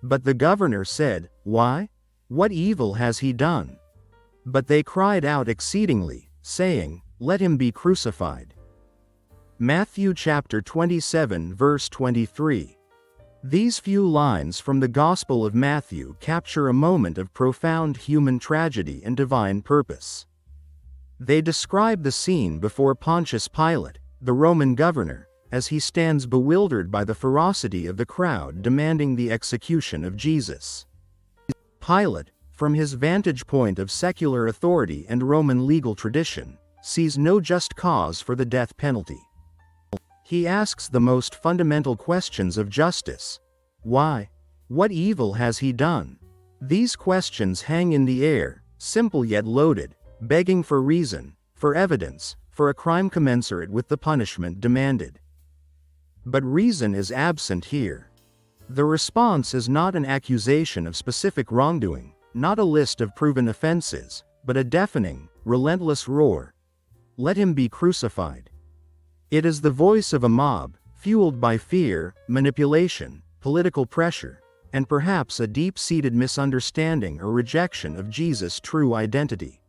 But the governor said, "Why? What evil has he done?" But they cried out exceedingly, saying, "Let him be crucified." Matthew chapter 27 verse 23. These few lines from the Gospel of Matthew capture a moment of profound human tragedy and divine purpose. They describe the scene before Pontius Pilate, the Roman governor, as he stands bewildered by the ferocity of the crowd demanding the execution of Jesus. Pilate, from his vantage point of secular authority and Roman legal tradition, sees no just cause for the death penalty. He asks the most fundamental questions of justice. Why? What evil has he done? These questions hang in the air, simple yet loaded, begging for reason, for evidence, for a crime commensurate with the punishment demanded. But reason is absent here. The response is not an accusation of specific wrongdoing, not a list of proven offenses, but a deafening, relentless roar. Let him be crucified. It is the voice of a mob, fueled by fear, manipulation, political pressure, and perhaps a deep-seated misunderstanding or rejection of Jesus' true identity.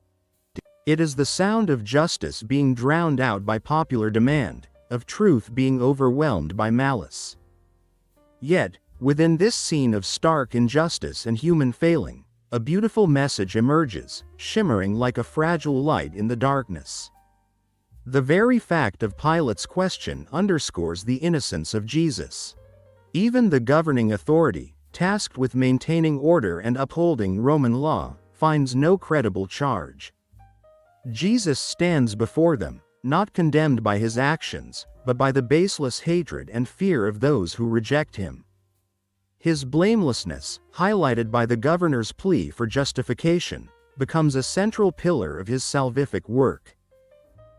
It is the sound of justice being drowned out by popular demand, of truth being overwhelmed by malice. Yet, within this scene of stark injustice and human failing, a beautiful message emerges, shimmering like a fragile light in the darkness. The very fact of Pilate's question underscores the innocence of Jesus. Even the governing authority, tasked with maintaining order and upholding Roman law, finds no credible charge. Jesus stands before them, not condemned by his actions, but by the baseless hatred and fear of those who reject him. His blamelessness, highlighted by the governor's plea for justification, becomes a central pillar of his salvific work.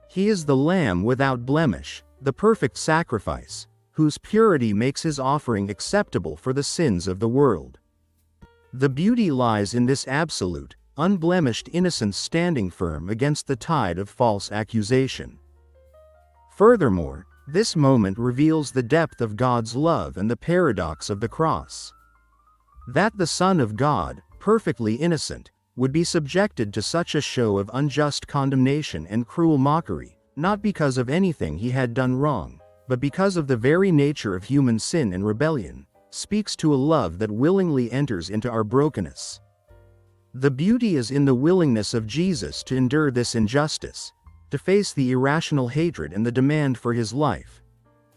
He is the Lamb without blemish, the perfect sacrifice, whose purity makes his offering acceptable for the sins of the world. The beauty lies in this absolute, unblemished innocence standing firm against the tide of false accusation. Furthermore, this moment reveals the depth of God's love and the paradox of the cross. That the Son of God, perfectly innocent, would be subjected to such a show of unjust condemnation and cruel mockery, not because of anything he had done wrong, but because of the very nature of human sin and rebellion, speaks to a love that willingly enters into our brokenness. The beauty is in the willingness of Jesus to endure this injustice, to face the irrational hatred and the demand for his life,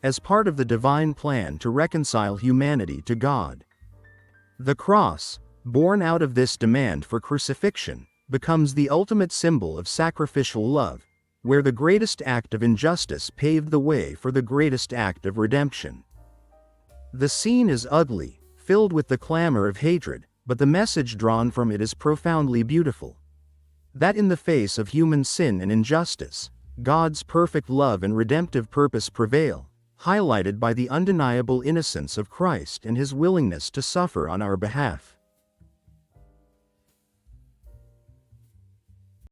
as part of the divine plan to reconcile humanity to God. The cross, born out of this demand for crucifixion, becomes the ultimate symbol of sacrificial love, where the greatest act of injustice paved the way for the greatest act of redemption. The scene is ugly, filled with the clamor of hatred, but the message drawn from it is profoundly beautiful. That in the face of human sin and injustice, God's perfect love and redemptive purpose prevail, highlighted by the undeniable innocence of Christ and his willingness to suffer on our behalf.